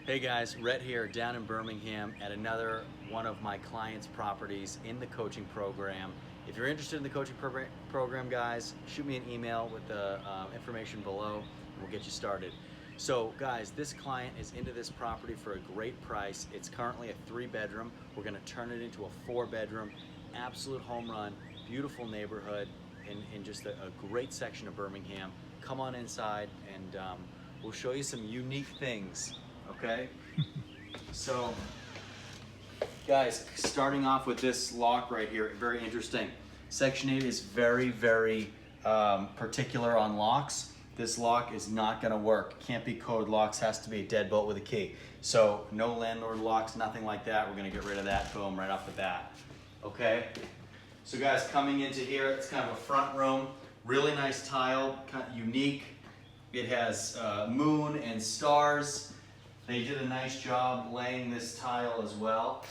Hey guys, Rhett here down in Birmingham at another one of my clients' properties in the coaching program. If you're interested in the coaching program, guys, shoot me an email with the information below and we'll get you started. So guys, this client is into this property for a great price. It's currently a 3-bedroom. We're gonna turn it into a 4-bedroom. Absolute home run, beautiful neighborhood in just a great section of Birmingham. Come on inside and we'll show you some unique things. Okay, so guys, starting off with this lock right here, very interesting. Section 8 is very particular on locks. This lock is not going to work. Can't be code locks, has to be a deadbolt with a key. So no landlord locks, nothing like that. We're going to get rid of that, boom, right off the bat. Okay, so guys, coming into here, it's kind of a front room. Really nice tile, kind of unique. It has moon and stars. They did a nice job laying this tile as well.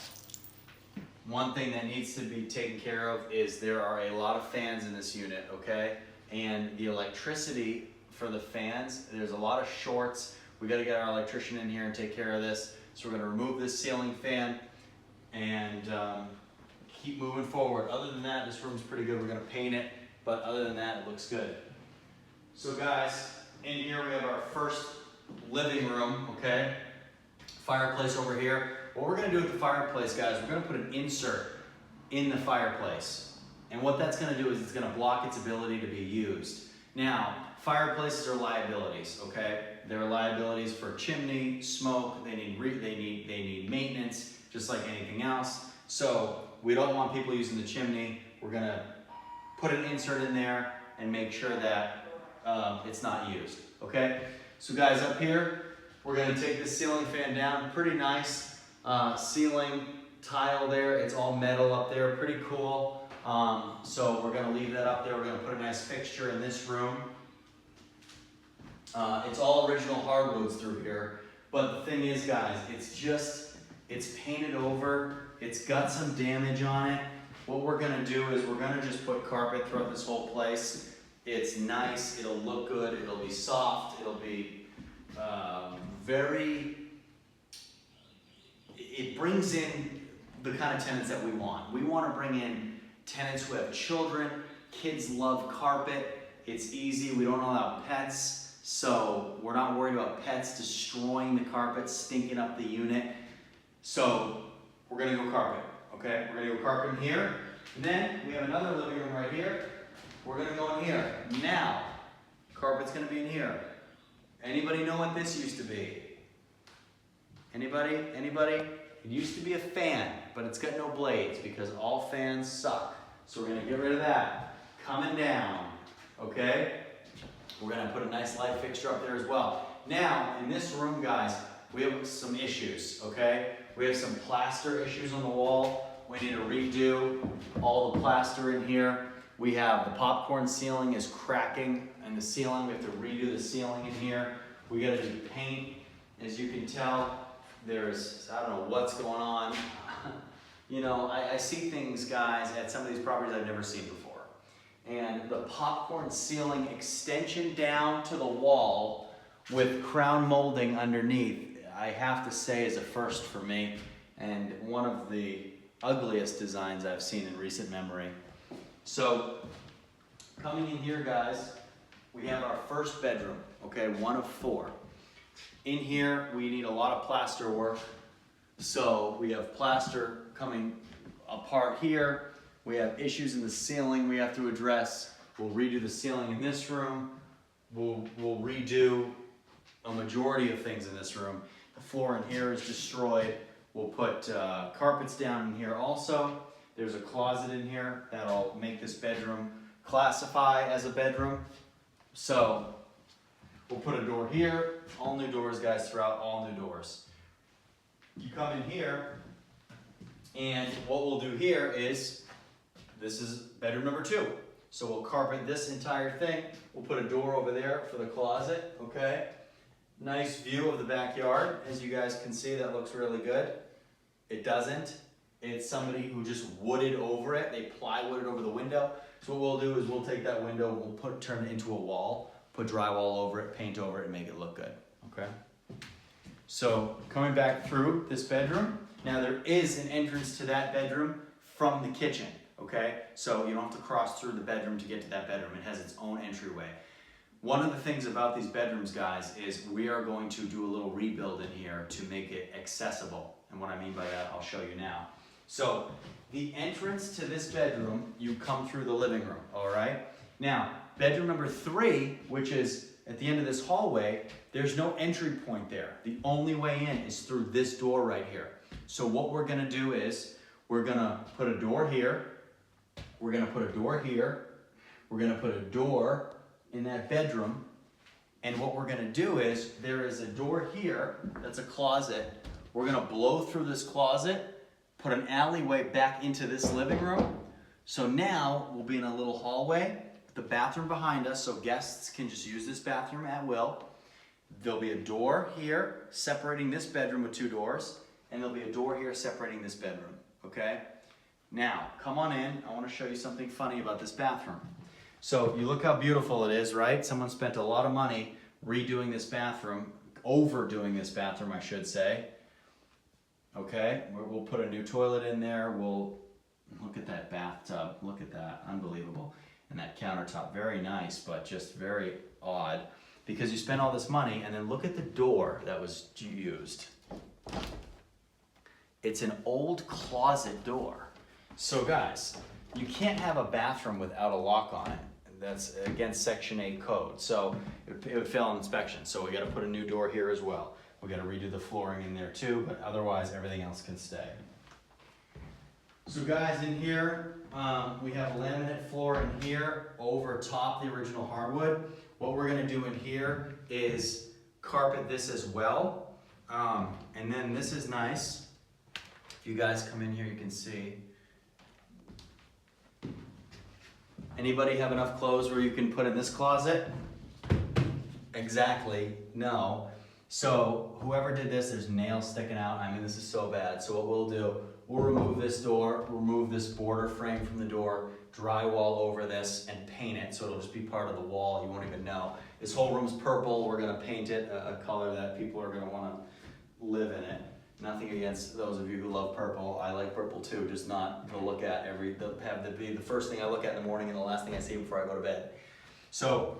One thing that needs to be taken care of is there are a lot of fans in this unit, okay? And the electricity for the fans, there's a lot of shorts. We gotta get our electrician in here and take care of this. So we're gonna remove this ceiling fan and keep moving forward. Other than that, this room's pretty good. We're gonna paint it, but other than that, it looks good. So guys, in here we have our first living room, okay? Fireplace over here. What we're gonna do with the fireplace, guys, we're gonna put an insert in the fireplace. And what that's gonna do is it's gonna block its ability to be used. Now, fireplaces are liabilities, okay? They're liabilities for chimney, smoke, they need maintenance, just like anything else. So we don't want people using the chimney. We're gonna put an insert in there and make sure that it's not used, okay? So guys, up here, we're gonna take the ceiling fan down. Pretty nice ceiling tile there. It's all metal up there, pretty cool. So we're gonna leave that up there. We're gonna put a nice fixture in this room. It's all original hardwoods through here. But the thing is, guys, it's painted over. It's got some damage on it. What we're gonna do is we're gonna just put carpet throughout this whole place. It's nice, it'll look good, it'll be soft, it'll be it brings in the kind of tenants that we want. We want to bring in tenants who have children. Kids love carpet. It's easy. We don't allow pets. So we're not worried about pets destroying the carpet, stinking up the unit. So we're going to go carpet, okay? We're going to go carpet in here. And then we have another living room right here. We're going to go in here. Now, carpet's going to be in here. Anybody know what this used to be? Anybody? Anybody? It used to be a fan, but it's got no blades because all fans suck. So we're gonna get rid of that. Coming down, okay? We're gonna put a nice light fixture up there as well. Now, in this room, guys, we have some issues, okay? We have some plaster issues on the wall. We need to redo all the plaster in here. We have the popcorn ceiling is cracking in the ceiling. We have to redo the ceiling in here. We gotta do paint. As you can tell, there's, I don't know what's going on. You know, I see things, guys, at some of these properties I've never seen before. And the popcorn ceiling extension down to the wall with crown molding underneath, I have to say is a first for me. And one of the ugliest designs I've seen in recent memory. So, coming in here, guys, we have our first bedroom, okay, 1 of 4. In here, we need a lot of plaster work. So we have plaster coming apart here. We have issues in the ceiling we have to address. We'll redo the ceiling in this room. We'll redo a majority of things in this room. The floor in here is destroyed. We'll put carpets down in here also. There's a closet in here that'll make this bedroom classify as a bedroom. So we'll put a door here. All new doors, guys, throughout, all new doors. You come in here, and what we'll do here is, this is bedroom number 2. So we'll carpet this entire thing. We'll put a door over there for the closet, okay? Nice view of the backyard. As you guys can see, that looks really good. It doesn't. It's somebody who just wooded over it. They plywooded over the window. So what we'll do is we'll take that window, we'll turn it into a wall, put drywall over it, paint over it, and make it look good, okay? So coming back through this bedroom, now there is an entrance to that bedroom from the kitchen, okay? So you don't have to cross through the bedroom to get to that bedroom. It has its own entryway. One of the things about these bedrooms, guys, is we are going to do a little rebuild in here to make it accessible. And what I mean by that, I'll show you now. So the entrance to this bedroom, you come through the living room, all right? Now, bedroom number 3, which is at the end of this hallway, there's no entry point there. The only way in is through this door right here. So what we're gonna do is, we're gonna put a door here, we're gonna put a door here, we're gonna put a door in that bedroom, and what we're gonna do is, there is a door here, that's a closet. We're gonna blow through this closet, put an alleyway back into this living room. So now, we'll be in a little hallway, the bathroom behind us, so guests can just use this bathroom at will. There'll be a door here separating this bedroom with 2 doors, and there'll be a door here separating this bedroom, okay? Now, come on in. I want to show you something funny about this bathroom. So you look how beautiful it is, right? Someone spent a lot of money redoing this bathroom, overdoing this bathroom, I should say. Okay, we'll put a new toilet in there. We'll look at that bathtub. Look at that, unbelievable. And that countertop, very nice, but just very odd because you spent all this money. And then look at the door that was used. It's an old closet door. So guys, you can't have a bathroom without a lock on it. That's against Section 8 code, so it would fail on inspection. So we got to put a new door here as well. We got to redo the flooring in there too, but otherwise everything else can stay. So guys, in here, we have a laminate floor in here over top the original hardwood. What we're gonna do in here is carpet this as well. And then this is nice. If you guys come in here, you can see. Anybody have enough clothes where you can put in this closet? Exactly, no. So whoever did this, there's nails sticking out. I mean, this is so bad. So what we'll do, we'll remove this door, remove this border frame from the door, drywall over this, and paint it so it'll just be part of the wall. You won't even know. This whole room's purple. We're gonna paint it a color that people are gonna wanna live in it. Nothing against those of you who love purple. I like purple too, just not to look at be the first thing I look at in the morning and the last thing I see before I go to bed. So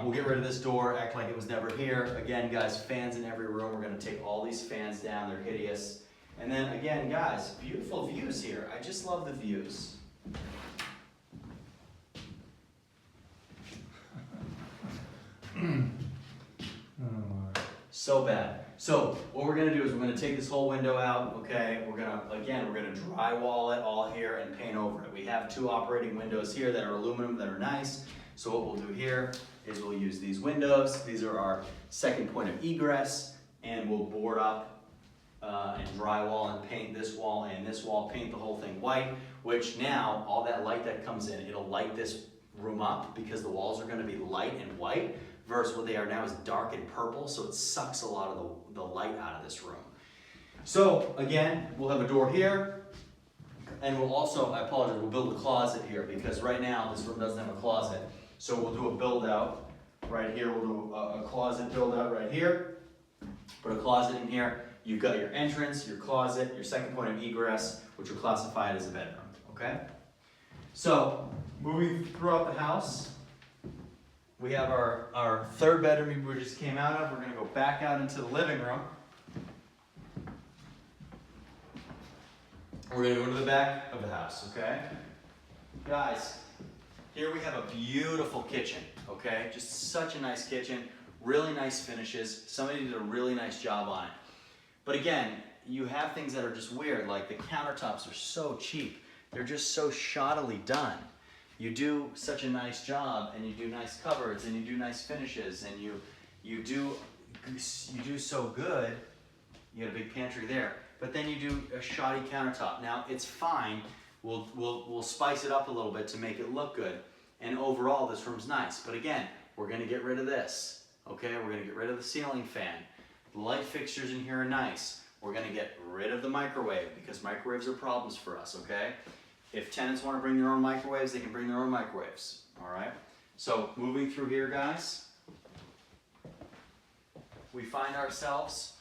we'll get rid of this door, act like it was never here. Again, guys, fans in every room. We're gonna take all these fans down, they're hideous. And then again, guys, beautiful views here. I just love the views. So bad. So what we're gonna do is we're gonna take this whole window out, okay? We're gonna drywall it all here and paint over it. We have 2 operating windows here that are aluminum, that are nice. So what we'll do here is we'll use these windows. These are our second point of egress, and we'll board up and drywall and paint this wall and this wall, paint the whole thing white, which now all that light that comes in, it'll light this room up because the walls are gonna be light and white versus what they are now is dark and purple, so it sucks a lot of the light out of this room. So again, we'll have a door here, and we'll also, I apologize, we'll build a closet here because right now this room doesn't have a closet. So we'll do a build out right here. We'll do a closet build out right here. Put a closet in here. You've got your entrance, your closet, your second point of egress, which will classify it as a bedroom, okay? So moving throughout the house, we have our 3rd bedroom we just came out of. We're gonna go back out into the living room. We're gonna go to the back of the house, okay? Guys, here we have a beautiful kitchen, okay? Just such a nice kitchen, really nice finishes. Somebody did a really nice job on it. But again, you have things that are just weird, like the countertops are so cheap. They're just so shoddily done. You do such a nice job, and you do nice cupboards, and you do nice finishes, and you do so good. You got a big pantry there, but then you do a shoddy countertop. Now it's fine. We'll spice it up a little bit to make it look good, and overall this room's nice. But again, we're gonna get rid of this. Okay, we're gonna get rid of the ceiling fan. The light fixtures in here are nice. We're gonna get rid of the microwave because microwaves are problems for us. Okay. If tenants want to bring their own microwaves, they can bring their own microwaves, all right? So moving through here, guys, we find ourselves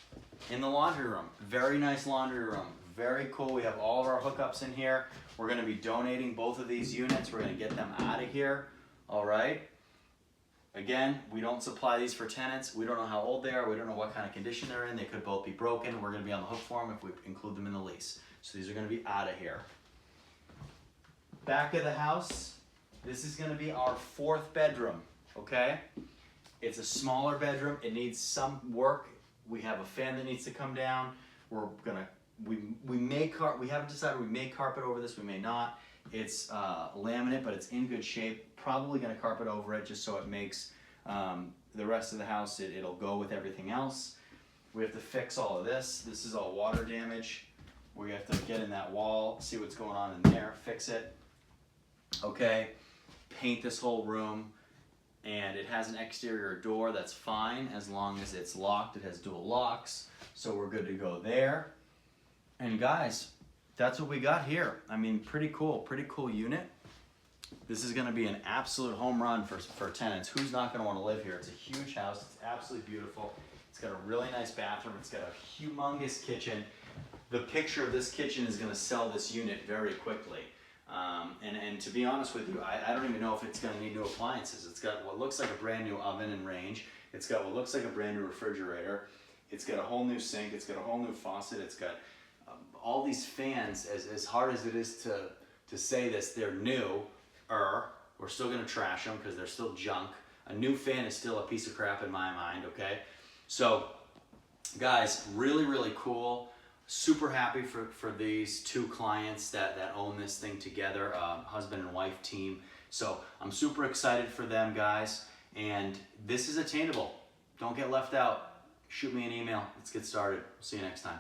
in the laundry room. Very nice laundry room. Very cool. We have all of our hookups in here. We're going to be donating both of these units. We're going to get them out of here. All right. Again, we don't supply these for tenants. We don't know how old they are. We don't know what kind of condition they're in. They could both be broken. We're going to be on the hook for them if we include them in the lease. So these are going to be out of here. Back of the house. This is going to be our 4th bedroom. Okay. It's a smaller bedroom. It needs some work. We have a fan that needs to come down. We're gonna we haven't decided. We may carpet over this. We may not. It's laminate, but it's in good shape. Probably gonna carpet over it just so it makes the rest of the house. It'll go with everything else. We have to fix all of this. This is all water damage. We have to get in that wall, see what's going on in there, fix it. Okay. Paint this whole room. And it has an exterior door. That's fine as long as it's locked. It has dual locks, so we're good to go there. And guys, that's what we got here. I mean, pretty cool unit. This is gonna be an absolute home run for tenants. Who's not gonna wanna live here? It's a huge house, it's absolutely beautiful. It's got a really nice bathroom, it's got a humongous kitchen. The picture of this kitchen is gonna sell this unit very quickly. And to be honest with you, I don't even know if it's gonna need new appliances. It's got what looks like a brand new oven and range. It's got what looks like a brand new refrigerator. It's got a whole new sink. It's got a whole new faucet. It's got all these fans. As hard as it is to say this, they're new. We're still gonna trash them because they're still junk. A new fan is still a piece of crap in my mind, okay? So, guys, really, really cool. Super happy for these 2 clients that own this thing together, husband and wife team. So I'm super excited for them, guys. And this is attainable. Don't get left out. Shoot me an email. Let's get started. See you next time.